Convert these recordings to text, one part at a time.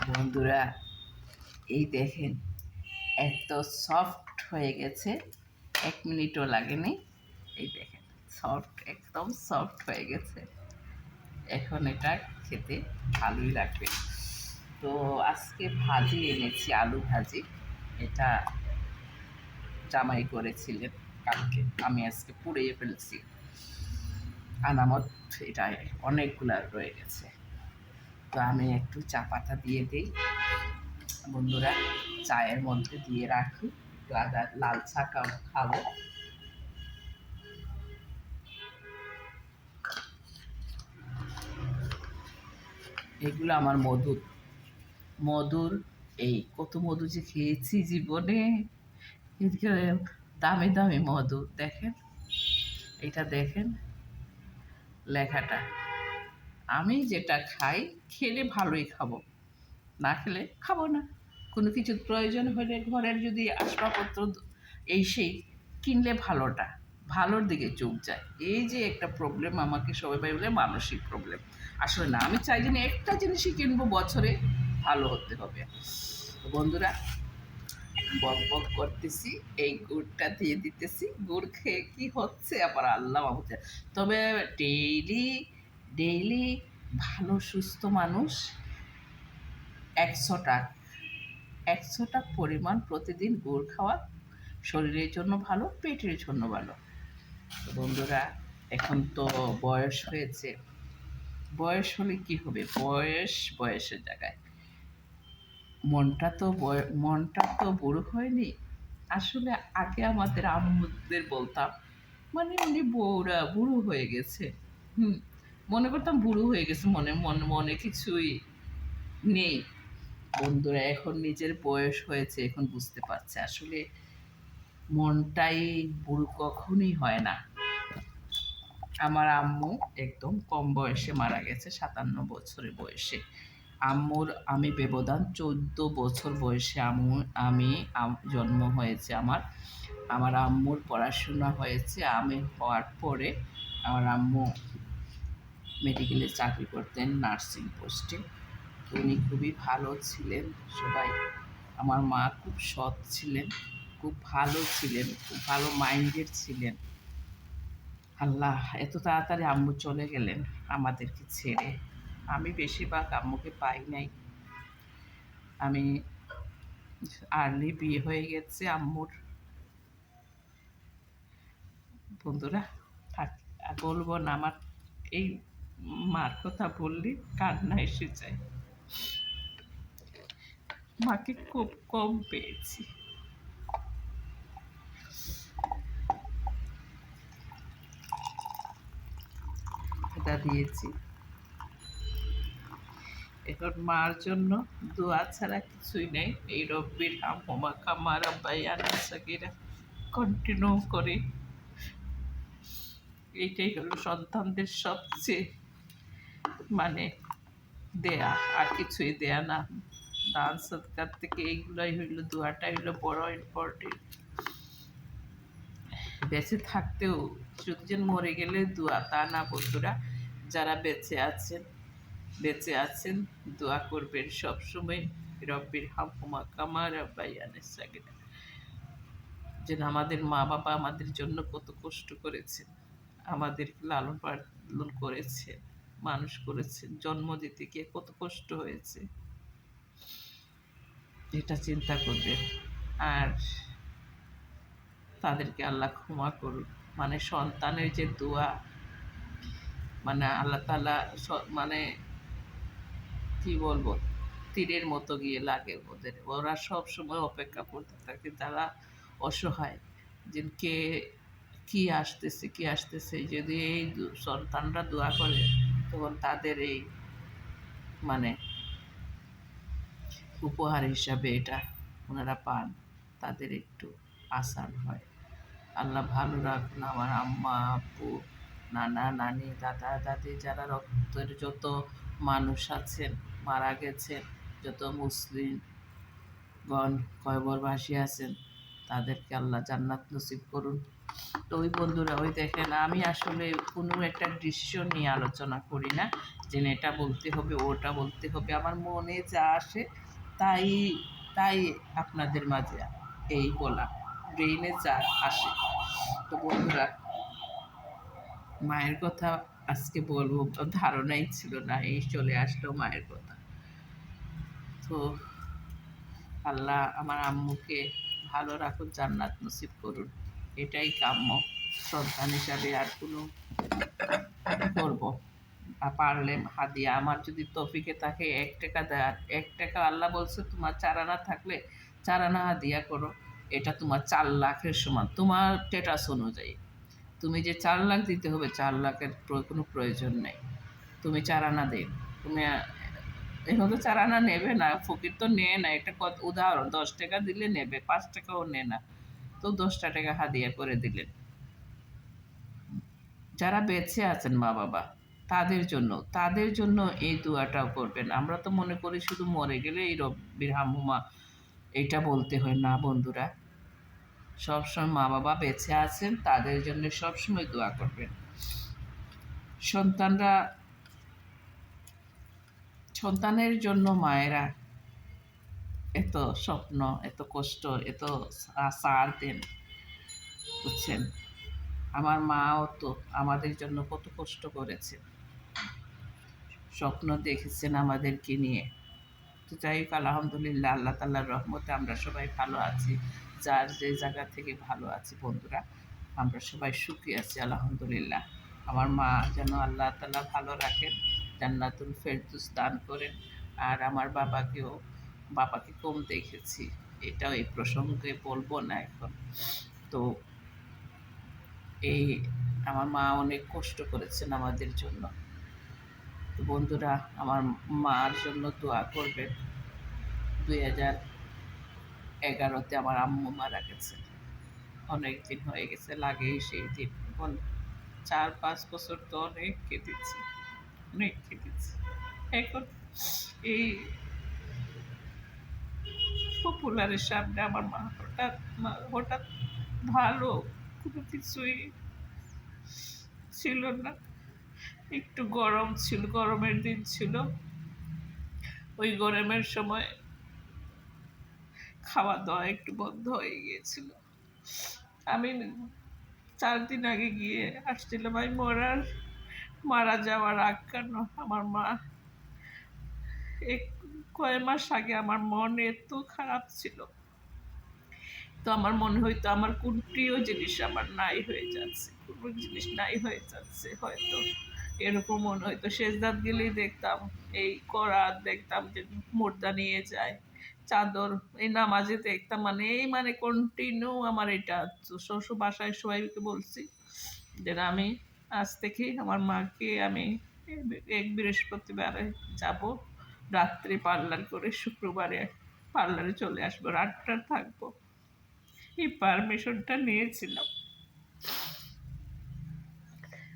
বন্ধুরা, এই দেখেন এত সফট হয়ে গেছে, 1 মিনিটও লাগেনি। এই দেখেন একদম সফট হয়ে গেছে। এখন এটা খেতে ভালোই লাগবে। তো আজকে ভাজি এনেছি, আলু ভাজি। এটা জামাই করেছিলেন কালকে, আমি আজকে পুড়িয়ে ফেলছি। আনামত এটা অনেকগুলা রয়ে গেছে, তো আমি একটু চা পাতা দিয়ে দিই বন্ধুরা, চায়ের মধ্যে দিয়ে রাখি, লাল চা খাবো। এগুলো আমার মধুর মধুর এই কত মধু যে খেয়েছি জীবনে, এদিকে দামি দামি মধু। দেখেন, এটা দেখেন লেখাটা। আমি যেটা খাই, খেলে ভালোই খাবো, না খেলে খাবো না। কোনো কিছুর প্রয়োজন হলে ঘরের যদি আসবাবপত্র এই সেই কিনলে ভালোর দিকে চোখ যায়। এই যে একটা প্রবলেম আমাকে সবাই বলে মানসিক প্রবলেম। আসলে না, আমি চাই যে একটা জিনিসই কিনবো বছরে, ভালো হতে হবে। তো বন্ধুরা, বক বক করতেছি, এই গুড়টা দিয়ে দিতেছি। গুড় খেয়ে কি হচ্ছে আবার আল্লাহ মাহবুদ। তবে ডেইলি ডেইলি ভালো সুস্থ মানুষ 100টা পরিমাণ প্রতিদিন গুড় খাওয়া শরীরের জন্য ভালো, পেটের জন্য ভালো। তো বন্ধুরা, এখন তো বয়স হয়েছে। বয়স হলে কি হবে? বয়সের জায়গায় মনটা তো বুড়ো হয়নি। আসলে আগে আমাদের আম্মুদের বলতাম, মানে উনি বুড়ো হয়ে গেছে। হুম, মনে করতাম বুড়ো হয়ে গেছে, মনে মনে মনে কিছুই নেই। বন্ধুরা, এখন নিজের বয়স হয়েছে, এখন বুঝতে পারছে আসলে মনটাই বুড়ো কখনোই হয় না। আমার আম্মু একদম কম বয়সে মারা গেছে, 57 বছরের বয়সে। আমি ব্যবধান 14 বছর বয়সে আমি জন্ম হয়েছে আমার। আমার আম্মুর পড়াশোনা হয়েছে, আমি হওয়ার পরে আমার আম্মু মেডিকেলে চাকরি করতেন, নার্সিং পোস্টে। উনি খুবই ভালো ছিলেন সবাই। আমার মা খুব সৎ ছিলেন, খুব ভালো ছিলেন, খুব ভালো মাইন্ডের ছিলেন। আল্লাহ, এত তাড়াতাড়ি আম্মু চলে গেলেন আমাদেরকে ছেড়ে। আমি বেশিরভাগ আম্মুকে পাই নাই। আমি আর্লি বিয়ে হয়ে গেছে আম্মুর। বন্ধুরা, থাক, আর বলবো না। আমার এই মার কথা বললে কান্না এসে যায়। মাকে খুব কম পেয়েছি। এটা দিয়েছি। এখন মার জন্য দোয়া ছাড়া কিছুই নেই। এই রব্বির হামহুমা কামা রাব্বায়ানি সাগীরা কন্টিনিউ করে। এইটাই হলো সন্তানদের সবচেয়ে মানে দেয়া, আর কিছুই দেয়া না। দান সদকার থেকে এইগুলোই হইলো, দোয়াটাই হইলো বড় ইম্পর্টেন্ট। বেঁচে থাকতেও শুধু যে মরে গেলে দোয়া তা না বন্ধুরা, যারা বেঁচে আছেন দোয়া করবেন সবসময়, রব্বির হামহুমা কামা রাব্বায়ানি সাগীরা। যেন আমাদের মা বাবা আমাদের জন্য কত কষ্ট করেছেন, আমাদের লালন পালন করেছেন, মানুষ করেছেন, জন্ম দিতে গিয়ে কত কষ্ট হয়েছে, এটা চিন্তা করবেন। আর তাদেরকে আল্লাহ ক্ষমা করুন। মানে সন্তানের যে দোয়া, মানে আল্লাহ তাআলা মানে কি বলবো, তীরের মতো গিয়ে লাগে ওদের। ওরা সব সময় অপেক্ষা করতে থাকে, তারা অসহায়, যে কি আসতেছে। যদি এই সন্তানরা দোয়া করে, তখন তাদের এই মানে উপহার হিসাবে এটা ওনারা পান, তাদের একটু আসান হয়। আল্লাহ ভালো রাখুন আমার আম্মা আব্বু, নানা নানি, দাদা দাদি, যারা রক্তের যত মানুষ আছেন মারা গেছেন, যত মুসলিমগণ কবরবাসী আছেন, তাদেরকে আল্লাহ জান্নাত নসিব করুন। তো ওই বন্ধুরা, ওই দেখেন, আমি আসলে কোনো একটা ডিসিশন নিয়ে আলোচনা করি না, যে না এটা বলতে হবে, ওটা বলতে হবে। আমার মনে যা আসে তাই তাই আপনাদের মাঝে এই বলা, ব্রেইনে যা আসে। তো বন্ধুরা, মায়ের কথা আজকে বলবো ধারণাই ছিল না, এই চলে আসলো মায়ের কথা। তো আল্লাহ আমার আম্মুকে ভালো রাখুন, জান্নাত নসিব করুন, এটাই কাম্য। সন্তান হিসাবে আর কোনো করব, পারলে হাদিয়া আমার যদি তৌফিকে থাকে ১ টাকা দেয়ার, ১ টাকা আল্লাহ বলছে তোমার ৪ আনা থাকলে ৪ আনা হাদিয়া করো, এটা তোমার ৪ লাখের সমান তোমার স্ট্যাটাস অনুযায়ী। তুমি যে ৪ লাখ দিতে হবে, ৪ লাখের কোনো প্রয়োজন নেই। তুমি ৪ আনা দিন। তুমি এখন তো ৪ আনা নেবে না, ফকির তো নেয় না। একটা উদাহরণ, ১০ টাকা দিলে নেবে, ৫ টাকাও নেয় না, তো ১০টা টাকা হাদিয়া করে দিলেন। যারা বেঁচে আছেন মা বাবা, তাদের জন্য এই দোয়াটাও করবেন। আমরা তো মনে করি শুধু মরে গেলে এই রব্বির হামহুমা এটা বলতে হয় না বন্ধুরা। সবসময় মা বাবা বেঁচে আছেন, তাদের জন্য সবসময় দোয়া করবেন। সন্তানরা সন্তানের জন্য মায়েরা এত স্বপ্ন, এত কষ্ট, এত সার দেন, বুঝছেন? আমার মাও তো আমাদের জন্য কত কষ্ট করেছেন, স্বপ্ন দেখেছেন আমাদেরকে নিয়ে। তো যাই হোক, আলহামদুলিল্লাহ, আল্লাহ তাআলার রহমতে আমরা সবাই ভালো আছি। যার যে জায়গা থেকে ভালো আছি বন্ধুরা, আমরা সবাই সুখী আছি আলহামদুলিল্লাহ। আমার মা যেন আল্লাহ তাআলা ভালো রাখেন, জান্নাতুল ফেরদৌস দান করেন। আর আমার বাবাকে কম দেখেছি, এটাও এই প্রসঙ্গে বলবো না এখন। তো এই আমার মা অনেক কষ্ট করেছেন আমাদের জন্য। তো বন্ধুরা, আমার মার জন্য দোয়া করবেন। ২০১১-তে আমার আম্মু মারা গেছে, অনেক দিন হয়ে গেছে, লাগেই সেই দিন। এখন ৪-৫ বছর তো অনেক কেঁদেছি, অনেক কেঁদেছি। এখন এই পপুলারের সামনে আমার মা হঠাৎ ভালো, কোনো কিছুই ছিল না। একটু গরম ছিল, গরমের দিন ছিল, ওই গরমের সময় খাওয়া দাওয়া একটু বন্ধ হয়ে গিয়েছিল। আমি ৪ দিন আগে গিয়ে আসছিলাম। আমি মারা যাওয়ার আগ কেন, আমার মা এক কয় মাস আগে আমার মন এত খারাপ ছিল, তো আমার মনে হইতো আমার কোন প্রিয় জিনিস আমার নাই হয়ে যাচ্ছে, কোনো জিনিস নাই হয়ে যাচ্ছে হয়তো, এরকম মনে হইতো। সেজদাত গেলেই দেখতাম এই করাত, দেখতাম যে মুর্দা নিয়ে যায়, চাদর, এই নামাজে দেখতাম, মানে কন্টিনিউ আমার এটা। শ্বশুর বাসায় সবাইকে বলছি যে আমি আজ থেকে আমার মাকে আমি এক বৃহস্পতিবারে যাব, রাত্রে পার্লার করে শুক্রবারে পার্লারে চলে আসবো, রাতটা থাকবো। এই পারমিশনটা নিয়েছিলাম,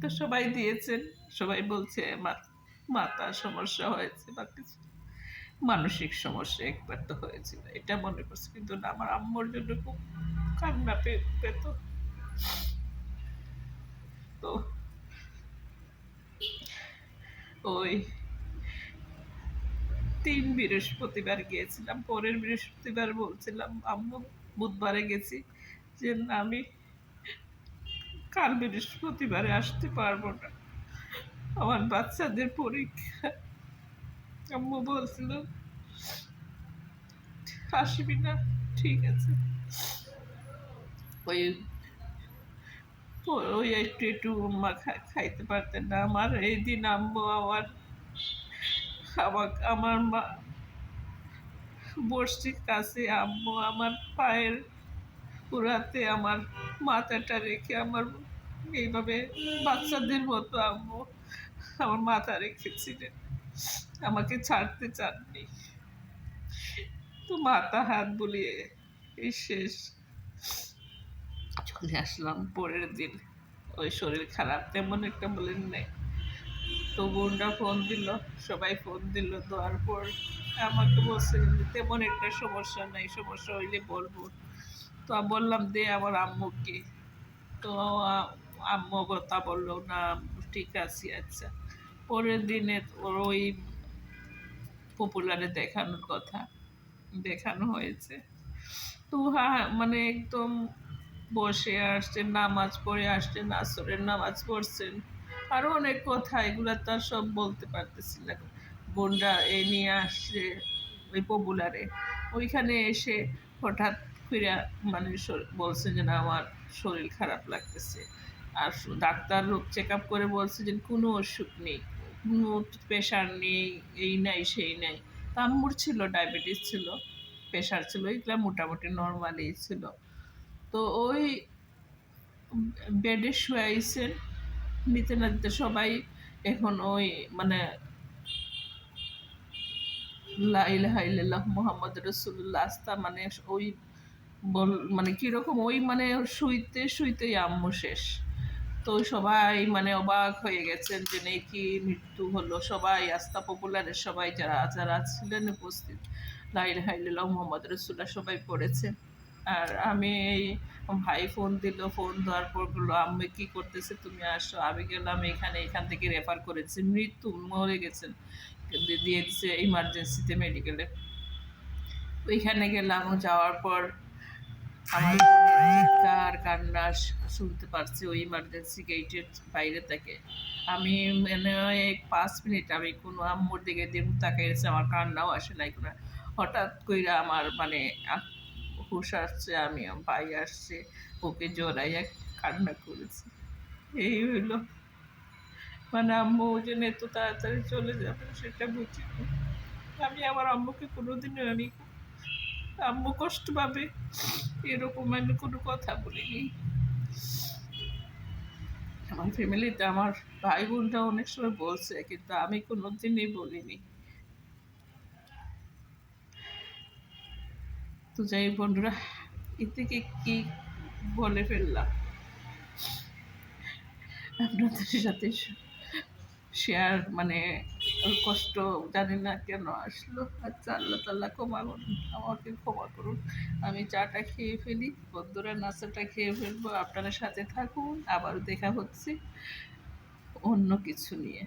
তো সবাই দিয়েছেন। সবাই বলছে আমার মাথার সমস্যা হয়েছে বা কিছু মানসিক সমস্যা একবার তো হয়েছিল, এটা মনে করছে। কিন্তু না, আমার আম্মুর জন্য খুব কান্না পেত। তো ওই ৩ বৃহস্পতিবার গিয়েছিলাম, পরের বৃহস্পতিবার বলছিলাম আম্মু, বুধবারে গেছি, যে না আমি কাল বৃহস্পতিবারে আসতে পারবো না, আমার বাচ্চাদের পরীক্ষা। আম্মু বলছিল আসবি না, ঠিক আছে। ওই ওই একটু একটু মা খাইতে পারতেন না। আমার এই দিন আম্মু আমার মা বড়শির কাছে আম্মু আমার পায়ের পুরাতে আমার মাথাটা রেখে আমার এইভাবে বাচ্চাদের মতো আম্মু আমার মাথা রেখেছিলেন, আমাকে ছাড়তে চাননি। তো মাথা হাত বুলিয়ে এই শেষ চলে আসলাম। পরের দিন ওই শরীর খারাপ তেমন একটা বলেন নেই, তো বোনরা ফোন দিল, সবাই ফোন দিল, দেওয়ার পর আমাকে বলছে তেমন একটা সমস্যা নাই, সমস্যা হইলে বলবো। তো আমি বললাম দে আমার আম্মুকে। তো আম্মু কথা বললো না, ঠিক আছে, আচ্ছা। পরের দিনে ওর ওই পপুলারে দেখানোর কথা, দেখানো হয়েছে। তো হ্যাঁ, মানে একদম বসে আসছেন, নামাজ পড়ে আসছেন, আসরের নামাজ পড়ছেন। আরো অনেক কথা, এগুলা তো আর সব বলতে পারতেছি না। বোনরা এ নিয়ে আসছে ওই পপুলারে। ওইখানে এসে হঠাৎ করে মানে বলছে যে না আমার শরীর খারাপ লাগতেছে। আর ডাক্তার চেক আপ করে বলছে যে কোনো অসুখ নেই, কোনো প্রেশার নেই, এই নাই সেই নাই। তা আম্মুর ছিল, ডায়াবেটিস ছিল, প্রেশার ছিল, এগুলা মোটামুটি নর্মালই ছিল। তো ওই বেডে শুয়াইছেন, নিতে না দিতে সবাই এখন ওই মানে লা ইলাহা ইল্লাল্লাহ মুহাম্মদ রাসূলুল্লাহ আস্তা মানে ওই মানে কিরকম ওই মানে শুইতে শুইতেই আম্মু শেষ। তো সবাই মানে অবাক হয়ে গেছেন যে নেই কি মৃত্যু হলো। সবাই আস্থা পপুলারের সবাই যারা যারা ছিলেন উপস্থিত, লা ইলাহা ইল্লাল্লাহ মুহাম্মদ রাসূলুল্লাহ সবাই পড়েছে। আর আমি এই ভাই ফোন দিল, ফোন দেওয়ার পর বললো আম্মু কি করতেছে, তুমি আসো। আমি গেলাম এখানে, এখান থেকে রেফার করেছে, মৃত্যু, মরে গেছেন, দিয়ে দিচ্ছে ইমার্জেন্সিতে মেডিকেলে। ওইখানে গেলাম, যাওয়ার পর আমার বোনের চিৎকার কান্না শুনতে পারছি ওই ইমার্জেন্সি গেটের বাইরে থেকে। আমি মানে এক 5 মিনিট আমি কোনো আম্মুর দিকে তাকাইছি, আমার কান্নাও আসে নাই কোনো। হঠাৎ কইরা আমার মানে হুশ আসছে, আমি ভাই আসছে, ওকে জড়াইয়া কান্না করেছি। এই হইলো মানে আম্মু যে এত তাড়াতাড়ি চলে যাবে সেটা বুঝিনি। আমি আমার আম্মুকে কোনোদিনও আমি আম্মু কষ্ট পাবে এরকম আমি কোনো কথা বলিনি। আমার ফ্যামিলিতে আমার ভাই বোনটা অনেক সময় বলছে, কিন্তু আমি কোনোদিনই বলিনি। তো যাই হোক বন্ধুরা, এর থেকে কি বলে ফেললাম আপনাদের সাথে শেয়ার, মানে ওর কষ্ট জানি না কেন আসলো। আচ্ছা, আল্লাহ তাল্লাহ ক্ষমা করুন, আমাকে ক্ষমা করুন। আমি চাটা খেয়ে ফেলি, বন্ধুরা নাস্তাটা খেয়ে ফেলবো। আপনাদের সাথে থাকুন, আবারও দেখা হচ্ছে অন্য কিছু নিয়ে।